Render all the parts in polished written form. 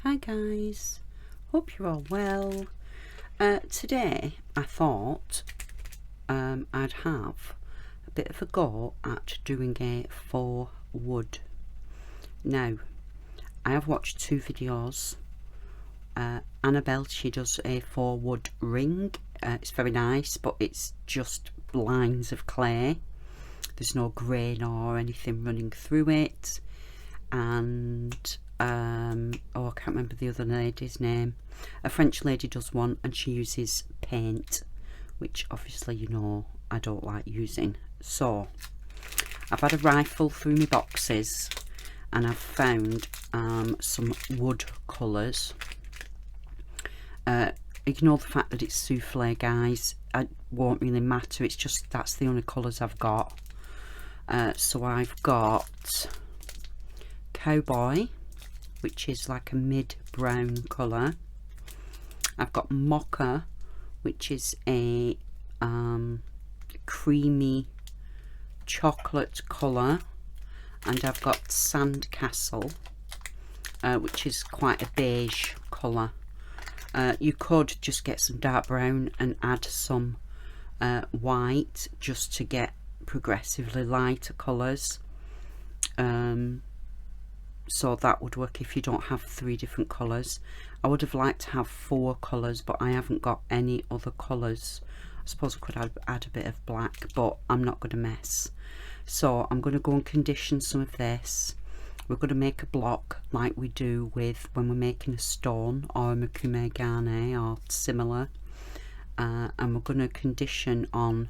Hi guys, hope you're all well. Today I thought I'd have a bit of a go at doing a faux wood. Now, I have watched two videos. Annabelle, she does a faux wood ring. It's very nice, but it's just lines of clay. There's no grain or anything running through it. And oh, I can't remember the other lady's name. A French lady does one and she uses paint, which obviously you know I don't like using. So I've had a rifle through my boxes and I've found some wood colours. Ignore the fact that it's souffle, guys. It won't really matter, it's just that's the only colours I've got. So I've got Cowboy, which is like a mid-brown colour. I've got Mocha, which is a creamy chocolate colour, and I've got Sandcastle, which is quite a beige colour. You could just get some dark brown and add some white just to get progressively lighter colours. So that would work if you don't have 3 different colours. I would have liked to have 4 colours, but I haven't got any other colours. I suppose I could add a bit of black, but I'm not going to mess. So I'm going to go and condition some of this. We're going to make a block like we do with when we're making a stone or a macume garnet or similar. And we're going to condition on,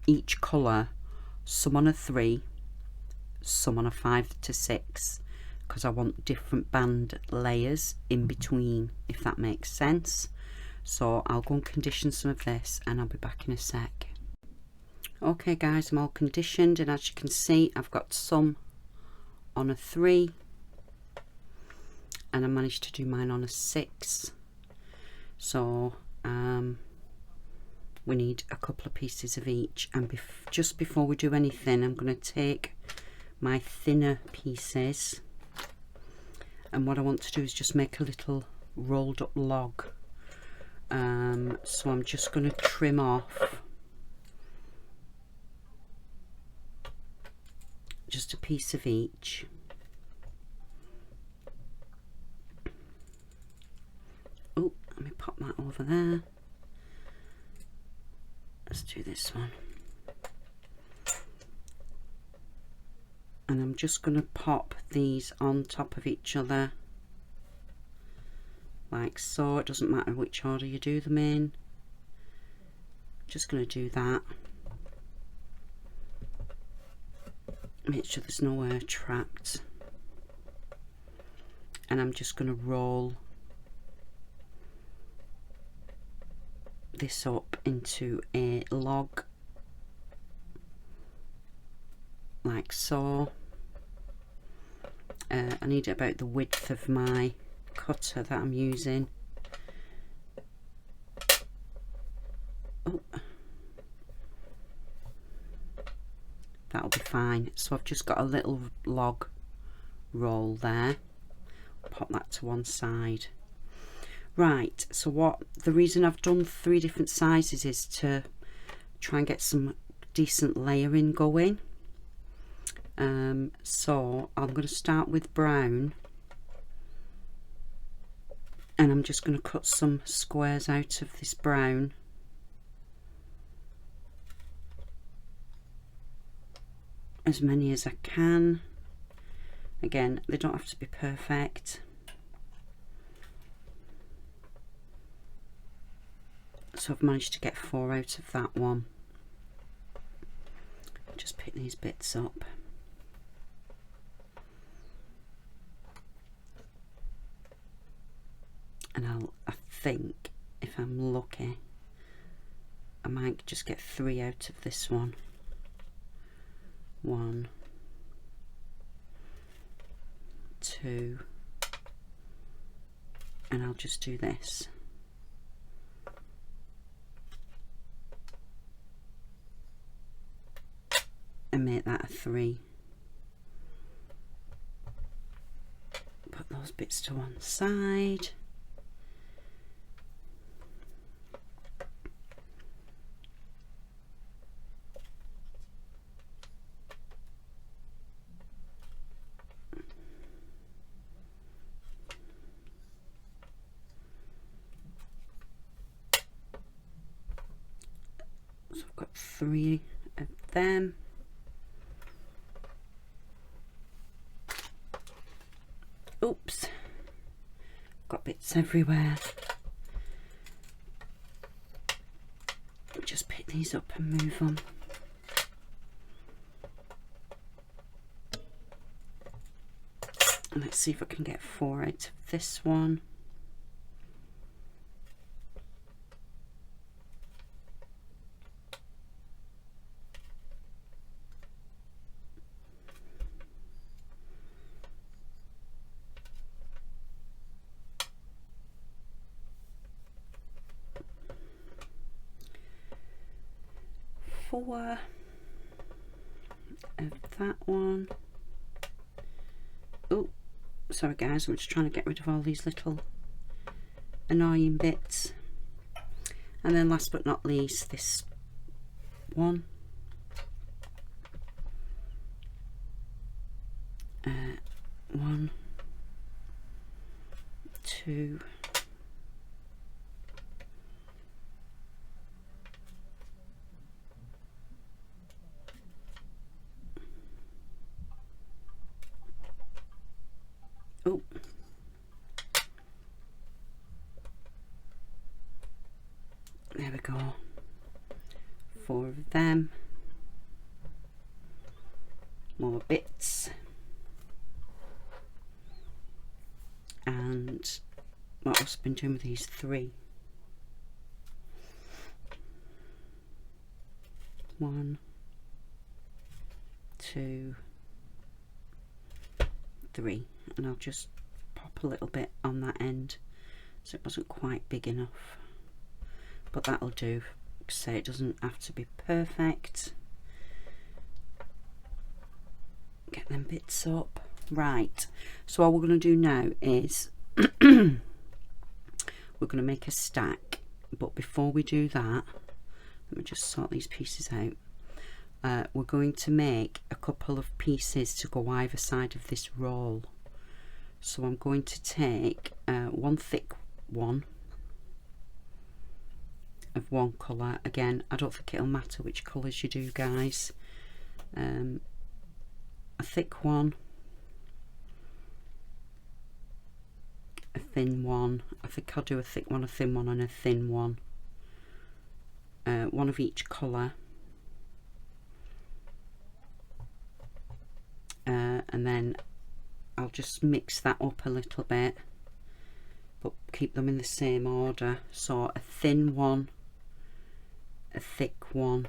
each colour, some on a 3, some on a 5 to 6, because I want different band layers in between, if that makes sense. So I'll go and condition some of this and I'll be back in a sec. Okay guys, I'm all conditioned, and as you can see I've got some on a 3 and I managed to do mine on a 6. So we need a couple of pieces of each, and just before we do anything I'm going to take my thinner pieces, and what I want to do is just make a little rolled up log. So I'm just going to trim off just a piece of each. Oh, let me pop that over there. Let's do this one. And I'm just going to pop these on top of each other like so. It doesn't matter which order you do them in. Just going to do that. Make sure there's no air trapped. And I'm just going to roll this up into a log like so. I need about the width of my cutter that I'm using. Oh, that'll be fine. So I've just got a little log roll there. Pop that to one side. Right, so the reason I've done 3 different sizes is to try and get some decent layering going. So I'm going to start with brown, and I'm just going to cut some squares out of this brown. As many as I can. Again, they don't have to be perfect. So I've managed to get 4 out of that one. Just pick these bits up. And I think if I'm lucky I might just get 3 out of this one. 1, 2, and I'll just do this. And make that a 3. put those bits to one side. So I've got 3 of them. Oops, got bits everywhere. Just pick these up and move them. And let's see if I can get 4 out of this one. Four of that one. Oh, sorry guys, I'm just trying to get rid of all these little annoying bits. And then last but not least, this one. 1, 2, oh, there we go, 4 of them, more bits, and what else have I been doing with these 3? 1, 2, 3, and I'll just pop a little bit on that end so it wasn't quite big enough, but that'll do. So it doesn't have to be perfect. Get them bits up. Right, so all we're going to do now is we're going to make a stack, but before we do that, let me just sort these pieces out. We're going to make a couple of pieces to go either side of this roll. So I'm going to take one thick one of one colour. Again, I don't think it'll matter which colours you do, guys. A thick one, a thin one. I think I'll do a thick one, a thin one and a thin one. One of each colour. And then I'll just mix that up a little bit, but keep them in the same order. So a thin one, a thick one,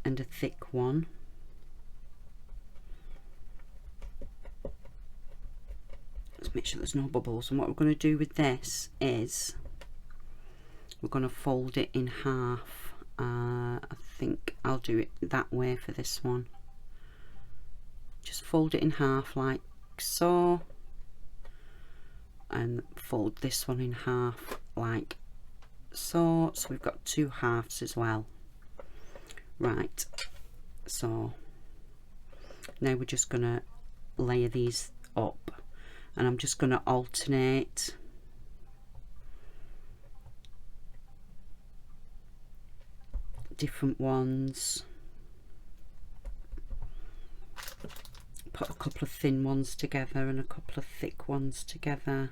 and a thick one. Let's make sure there's no bubbles. And what we're going to do with this is we're going to fold it in half. I think I'll do it that way for this one. Just fold it in half like so, and fold this one in half like so. So we've got 2 halves as well. Right, so now we're just gonna layer these up, and I'm just gonna alternate different ones. Put a couple of thin ones together and a couple of thick ones together,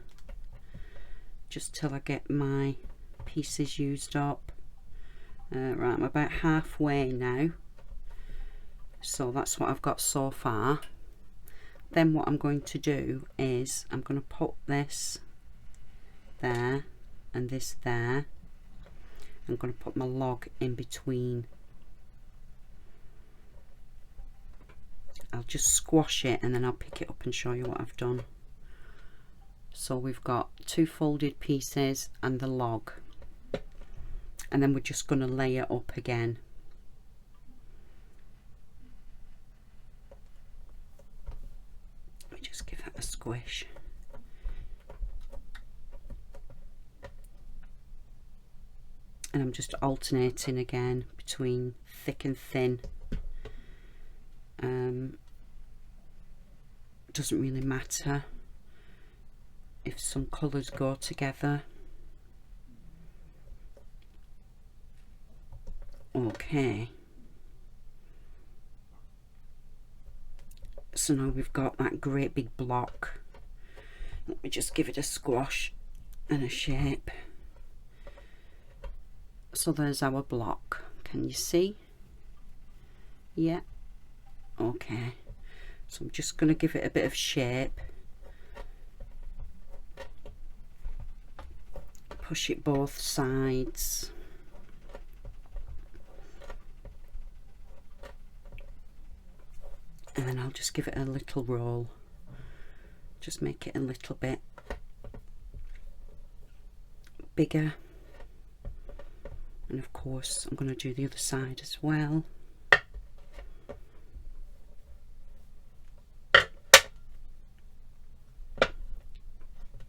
just till I get my pieces used up. Right, I'm about halfway now, so that's what I've got so far. Then what I'm going to do is I'm going to put this there and this there. I'm going to put my log in between. I'll just squash it and then I'll pick it up and show you what I've done. So we've got 2 folded pieces and the log, and then we're just going to layer up again. Let me just give that a squish. And I'm just alternating again between thick and thin. Doesn't really matter if some colours go together. Okay. So now we've got that great big block. Let me just give it a squash and a shape. So there's our block. Can you see? Yeah. Okay. So I'm just going to give it a bit of shape. Push it both sides. And then I'll just give it a little roll. Just make it a little bit bigger. And of course I'm going to do the other side as well.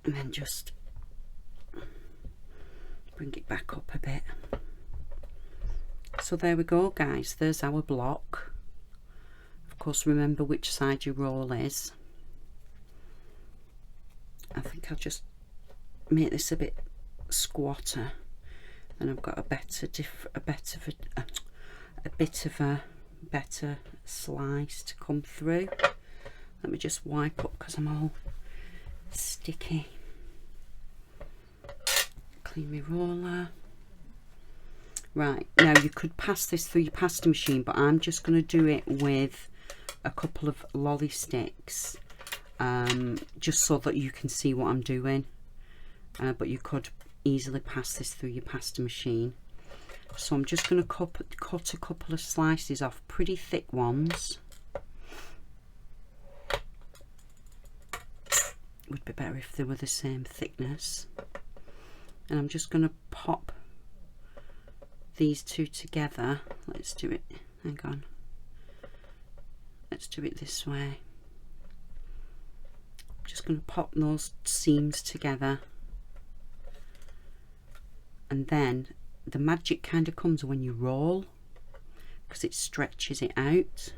And then just bring it back up a bit. So there we go, guys, there's our block. Of course, remember which side your roll is. I think I'll just make this a bit squatter, and I've got a bit of a better slice to come through. Let me just wipe up because I'm all sticky. Clean my roller. Right, now you could pass this through your pasta machine, but I'm just going to do it with a couple of lolly sticks, just so that you can see what I'm doing. But you could easily pass this through your pasta machine. So I'm just going to cut a couple of slices off, pretty thick ones. Would be better if they were the same thickness. And I'm just going to pop these two together. Let's do it, hang on, let's do it this way. I'm just going to pop those seams together, and then the magic kind of comes when you roll, because it stretches it out.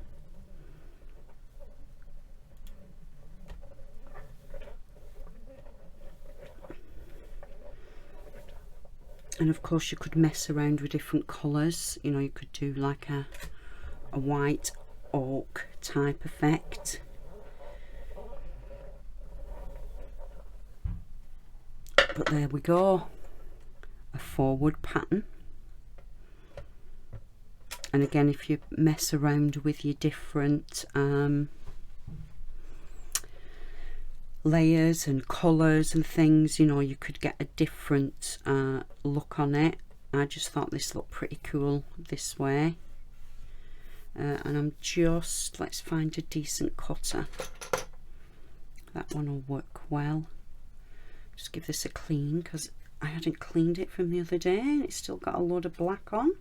And of course you could mess around with different colours. You know, you could do like a white oak type effect. But there we go, a forward pattern. And again, if you mess around with your different layers and colours and things, you know, you could get a different look on it. I just thought this looked pretty cool this way. And I'm just, let's find a decent cutter. That one will work well. Just give this a clean, because I hadn't cleaned it from the other day and it's still got a load of black on.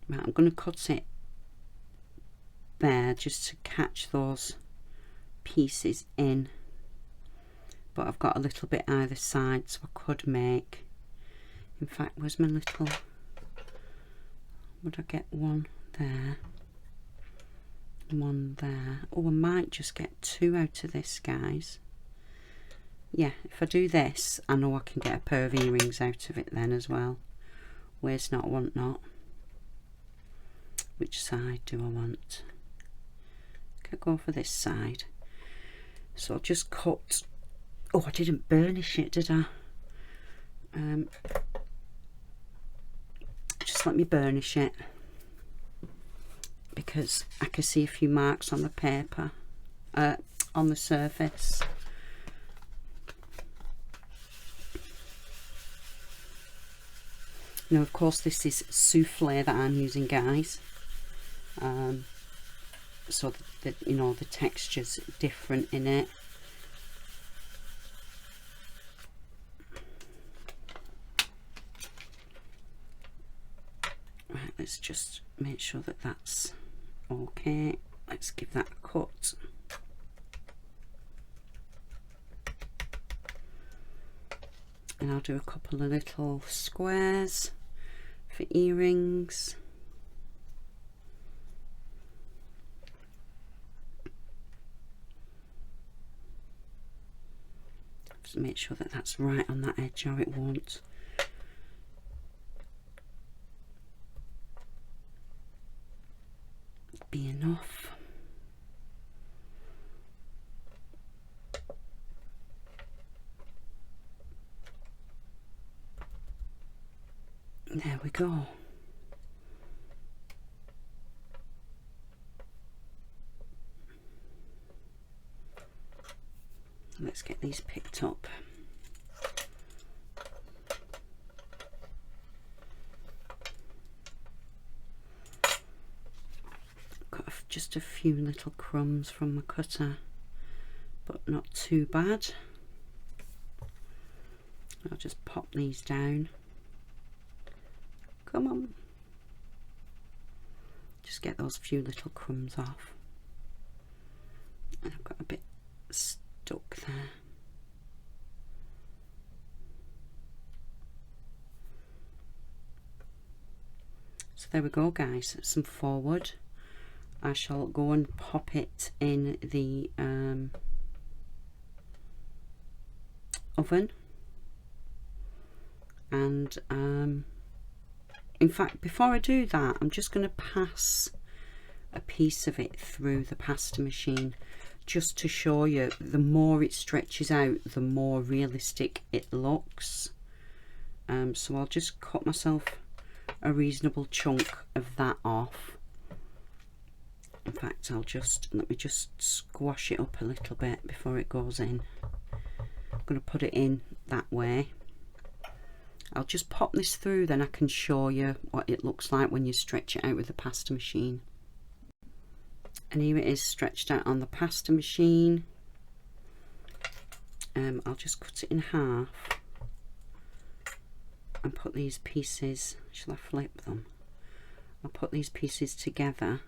Right, I'm going to cut it there just to catch those pieces in, but I've got a little bit either side, so I could make, in fact, where's my little, would I get one there, one there? Oh, I might just get two out of this, guys. Yeah, if I do this, I know I can get a pair of earrings out of it then as well. Where's not, want not. Which side do I want? Can I go for this side? So I'll just cut. Oh, I didn't burnish it, did I? Just let me burnish it, because I can see a few marks on the paper, on the surface. Now, of course, this is soufflé that I'm using, guys. So that you know, the texture's different in it. let's just make sure that that's okay. Let's give that a cut. And I'll do a couple of little squares for earrings. Just make sure that that's right on that edge, or it won't be enough. There we go. Let's get these picked up. Got just a few little crumbs from my cutter, but not too bad. I'll just pop these down. Come on. Just get those few little crumbs off. And I've got a bit stuck there. So there we go, guys, some forward. I shall go and pop it in the oven, and in fact, before I do that, I'm just going to pass a piece of it through the pasta machine, just to show you the more it stretches out, the more realistic it looks. So I'll just cut myself a reasonable chunk of that off. In fact, let me just squash it up a little bit before it goes in. I'm going to put it in that way. I'll just pop this through, then I can show you what it looks like when you stretch it out with the pasta machine. And here it is stretched out on the pasta machine. I'll just cut it in half and put these pieces, shall I flip them? I'll put these pieces together.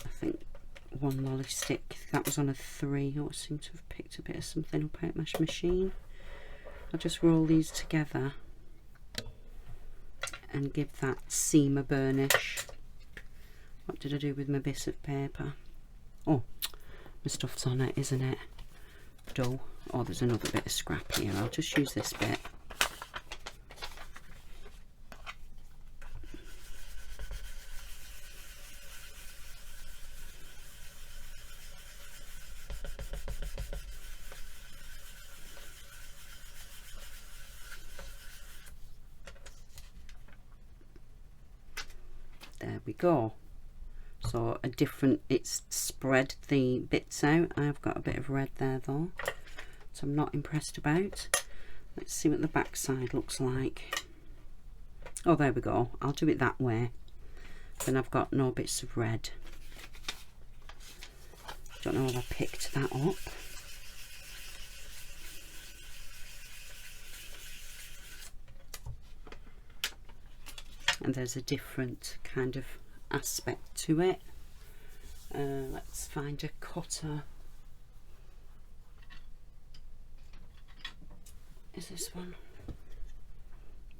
I think one lolly stick, that was on a 3. Oh, I seem to have picked a bit of something up out my machine. I'll just roll these together and give that seam a burnish. What did I do with my bit of paper? Oh, my stuff's on it, isn't it? Dull. Oh, there's another bit of scrap here. I'll just use this bit. There we go. So it's spread the bits out. I've got a bit of red there though, so I'm not impressed about. Let's see what the back side looks like. Oh, there we go. I'll do it that way. Then I've got no bits of red. Don't know if I picked that up. And there's a different kind of aspect to it. Let's find a cutter. Is this one?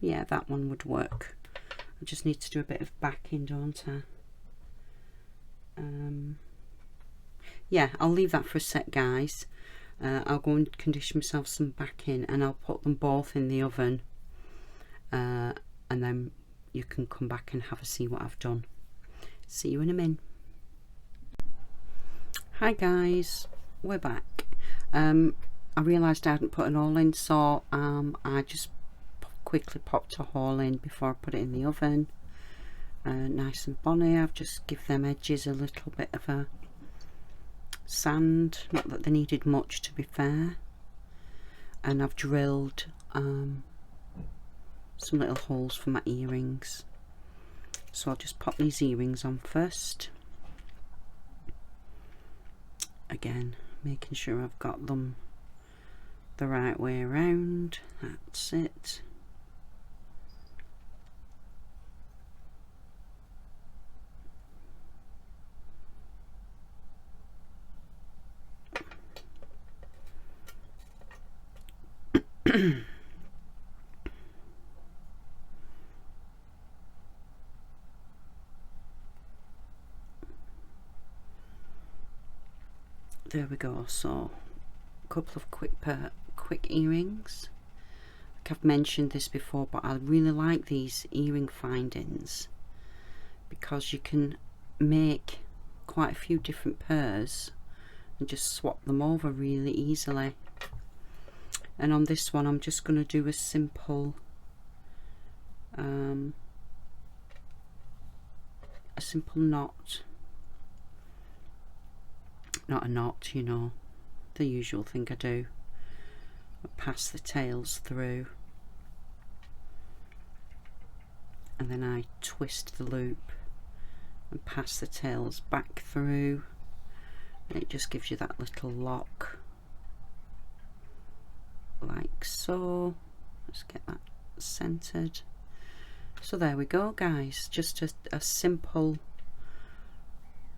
Yeah, that one would work. I just need to do a bit of backing, don't I? Yeah, I'll leave that for a sec, guys. I'll go and condition myself some backing, and I'll put them both in the oven, and then you can come back and have a see what I've done. See you in a min. Hi guys, we're back. I realised I hadn't put an hole in, so I just quickly popped a hole in before I put it in the oven. Nice and bonny. I've just give them edges a little bit of a sand, not that they needed much to be fair, and I've drilled some little holes for my earrings. So I'll just pop these earrings on first. Again, making sure I've got them the right way around. That's it. There we go. So a couple of quick earrings. Like I've mentioned this before, but I really like these earring findings because you can make quite a few different pairs and just swap them over really easily. And on this one I'm just going to do a simple knot. Not a knot, you know, the usual thing I do. I pass the tails through and then I twist the loop and pass the tails back through, and it just gives you that little lock like so. Let's get that centered. So there we go, guys, just a simple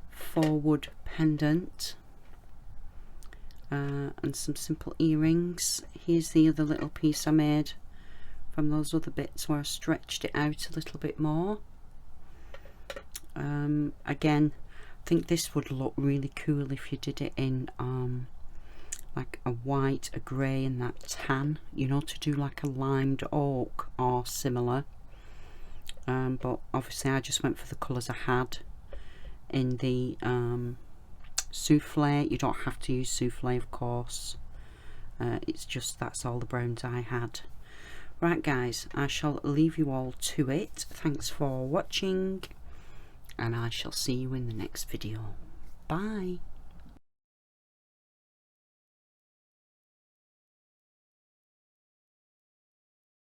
forward pendant and some simple earrings. Here's the other little piece I made from those other bits where I stretched it out a little bit more. Again, I think this would look really cool if you did it in like a white, a grey and that tan, you know, to do like a limed oak or similar. But obviously I just went for the colours I had in the souffle. You don't have to use souffle, of course. It's just that's all the browns I had. Right guys, I shall leave you all to it. Thanks for watching and I shall see you in the next video. Bye.